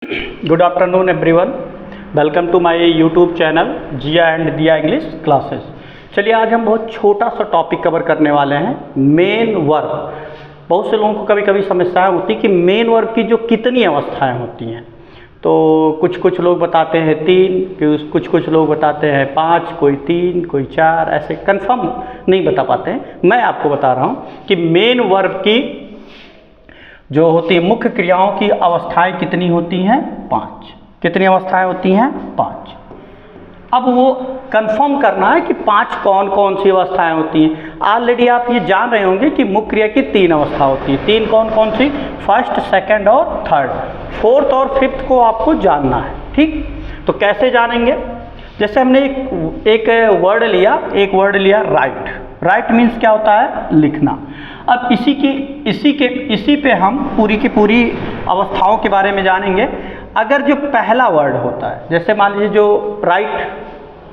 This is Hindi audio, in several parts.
Good afternoon everyone, welcome to my YouTube channel Jiya and Diya English classes. चलिए आज हम बहुत छोटा सा टॉपिक कवर करने वाले हैं, मेन वर्ब। बहुत से लोगों को कभी कभी समस्याएं होती कि मेन वर्ब की जो कितनी अवस्थाएं होती हैं, तो कुछ लोग बताते हैं 3, कुछ लोग बताते हैं 5, कोई 3 कोई 4, ऐसे कंफर्म नहीं बता पाते हैं। मैं आपको बता रहा हूँ कि मेन वर्ब की जो होती है मुख्य क्रियाओं की अवस्थाएं कितनी होती हैं, 5। कितनी अवस्थाएं होती हैं, 5। अब वो कंफर्म करना है कि 5 कौन कौन सी अवस्थाएं होती हैं। ऑलरेडी आप ये जान रहे होंगे कि मुख्य क्रिया की 3 अवस्था होती है। 3 कौन कौन सी, फर्स्ट, सेकंड और थर्ड। फोर्थ और फिफ्थ को आपको जानना है, ठीक। तो कैसे जानेंगे, जैसे हमने एक वर्ड लिया राइट। राइट मीन्स क्या होता है, लिखना। अब इसी पे हम पूरी की पूरी अवस्थाओं के बारे में जानेंगे। अगर जो पहला वर्ड होता है, जैसे मान लीजिए जो राइट,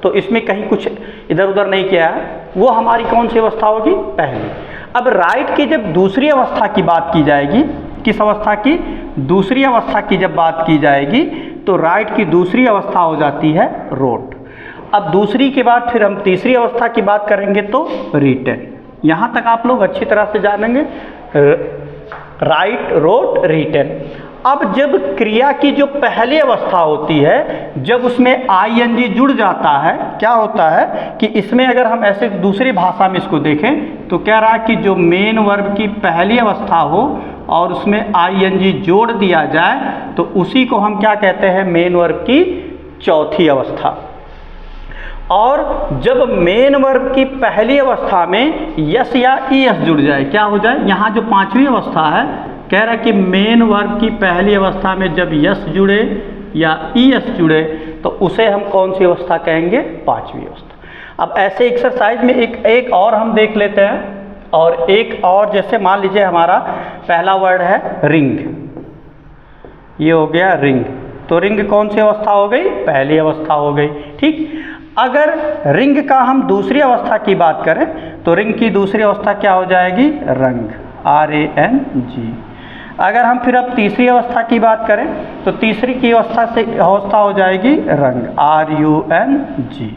तो इसमें कहीं कुछ इधर उधर नहीं किया है, वो हमारी कौन सी अवस्था होगी, पहली। अब राइट की जब दूसरी अवस्था की बात की जाएगी, किस अवस्था की, दूसरी अवस्था की जब बात की जाएगी, तो राइट की दूसरी अवस्था हो जाती है रोट। अब दूसरी के बाद फिर हम तीसरी अवस्था की बात करेंगे तो रिटन। यहाँ तक आप लोग अच्छी तरह से जानेंगे, राइट, रोट, रिटन। अब जब क्रिया की जो पहली अवस्था होती है, जब उसमें आईएनजी जुड़ जाता है, क्या होता है कि इसमें अगर हम ऐसे दूसरी भाषा में इसको देखें तो कह रहा है कि जो मेन वर्ब की पहली अवस्था हो और उसमें आईएनजी जोड़ दिया जाए, तो उसी को हम क्या कहते हैं, मेन वर्ब की चौथी अवस्था। और जब मेन वर्ब की पहली अवस्था में यस या ईएस जुड़ जाए, क्या हो जाए, यहाँ जो 5वीं अवस्था है, कह रहा है कि मेन वर्ब की पहली अवस्था में जब यस जुड़े या ईएस जुड़े, तो उसे हम कौन सी अवस्था कहेंगे, 5वीं अवस्था। अब ऐसे एक्सरसाइज में एक और हम देख लेते हैं। और एक और, जैसे मान लीजिए हमारा पहला वर्ड है रिंग, ये हो गया रिंग। तो रिंग कौन सी अवस्था हो गई, पहली अवस्था हो गई, ठीक। अगर रिंग का हम दूसरी अवस्था की बात करें तो रिंग की दूसरी अवस्था क्या हो जाएगी, रंग, RANG। अगर हम फिर अब तीसरी अवस्था की बात करें तो तीसरी की अवस्था हो जाएगी रंग, RUNG।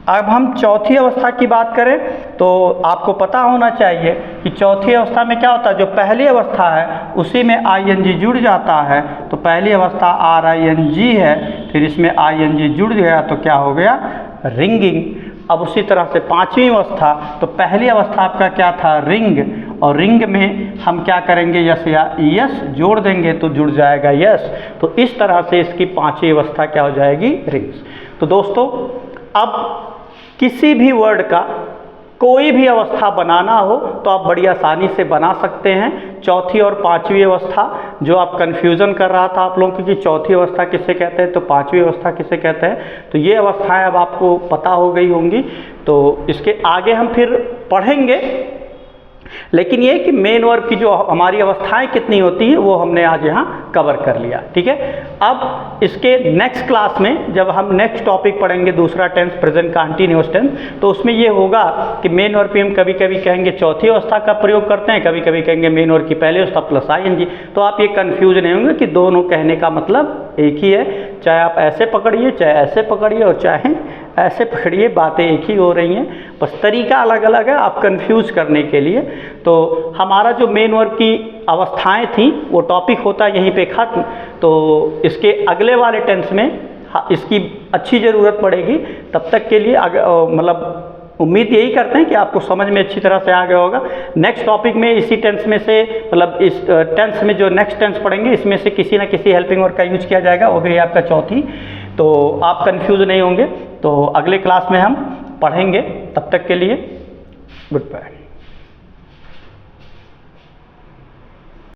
अब हम चौथी अवस्था की बात करें तो आपको पता होना चाहिए कि चौथी अवस्था में क्या होता है, जो पहली अवस्था है उसी में ING जुड़ जाता है, तो पहली अवस्था RING है, फिर इसमें ING जुड़ गया तो क्या हो गया, रिंगिंग। अब उसी तरह से 5वीं अवस्था, तो पहली अवस्था आपका क्या था, रिंग, और रिंग में हम क्या करेंगे, यस या ईएस जोड़ देंगे तो जुड़ जाएगा यस। तो इस तरह से इसकी 5वीं अवस्था क्या हो जाएगी, रिंग्स। तो दोस्तों, अब किसी भी वर्ड का कोई भी अवस्था बनाना हो तो आप बड़ी आसानी से बना सकते हैं। चौथी और 5वीं अवस्था, जो आप कन्फ्यूज़न कर रहा था आप लोगों की कि चौथी अवस्था किसे कहते हैं तो 5वीं अवस्था किसे कहते हैं, तो ये अवस्थाएं अब आपको पता हो गई होंगी। तो इसके आगे हम फिर पढ़ेंगे, लेकिन ये कि मेन वर्ब की जो हमारी अवस्थाएं कितनी होती हैं वो हमने आज यहाँ कवर कर लिया, ठीक है। अब इसके नेक्स्ट क्लास में जब हम नेक्स्ट टॉपिक पढ़ेंगे, दूसरा टेंस, प्रेजेंट कंटीन्यूअस टेंस, तो उसमें ये होगा कि मेन वर्ब पे हम कभी कभी कहेंगे चौथी अवस्था का प्रयोग करते हैं, कभी कभी कहेंगे मेन वर्ब की पहली अवस्था प्लस ING। तो आप ये कन्फ्यूज नहीं होंगे कि दोनों कहने का मतलब एक ही है, चाहे आप ऐसे पकड़िए, चाहे ऐसे पकड़िए, और चाहे ऐसे पकड़िए, बातें एक ही हो रही हैं, बस तरीका अलग अलग है आप कंफ्यूज करने के लिए। तो हमारा जो मेन वर्ब की अवस्थाएं थी वो टॉपिक होता है यहीं पे खत्म। तो इसके अगले वाले टेंस में इसकी अच्छी ज़रूरत पड़ेगी। तब तक के लिए मतलब उम्मीद यही करते हैं कि आपको समझ में अच्छी तरह से आ गया होगा। नेक्स्ट टॉपिक में इसी टेंस में से, मतलब इस टेंस में जो नेक्स्ट टेंस पढ़ेंगे इसमें से किसी ना किसी हेल्पिंग वर्ब का यूज किया जाएगा, वो भी आपका चौथी। तो आप कंफ्यूज नहीं होंगे। तो अगले क्लास में हम पढ़ेंगे, तब तक के लिए गुड बाय।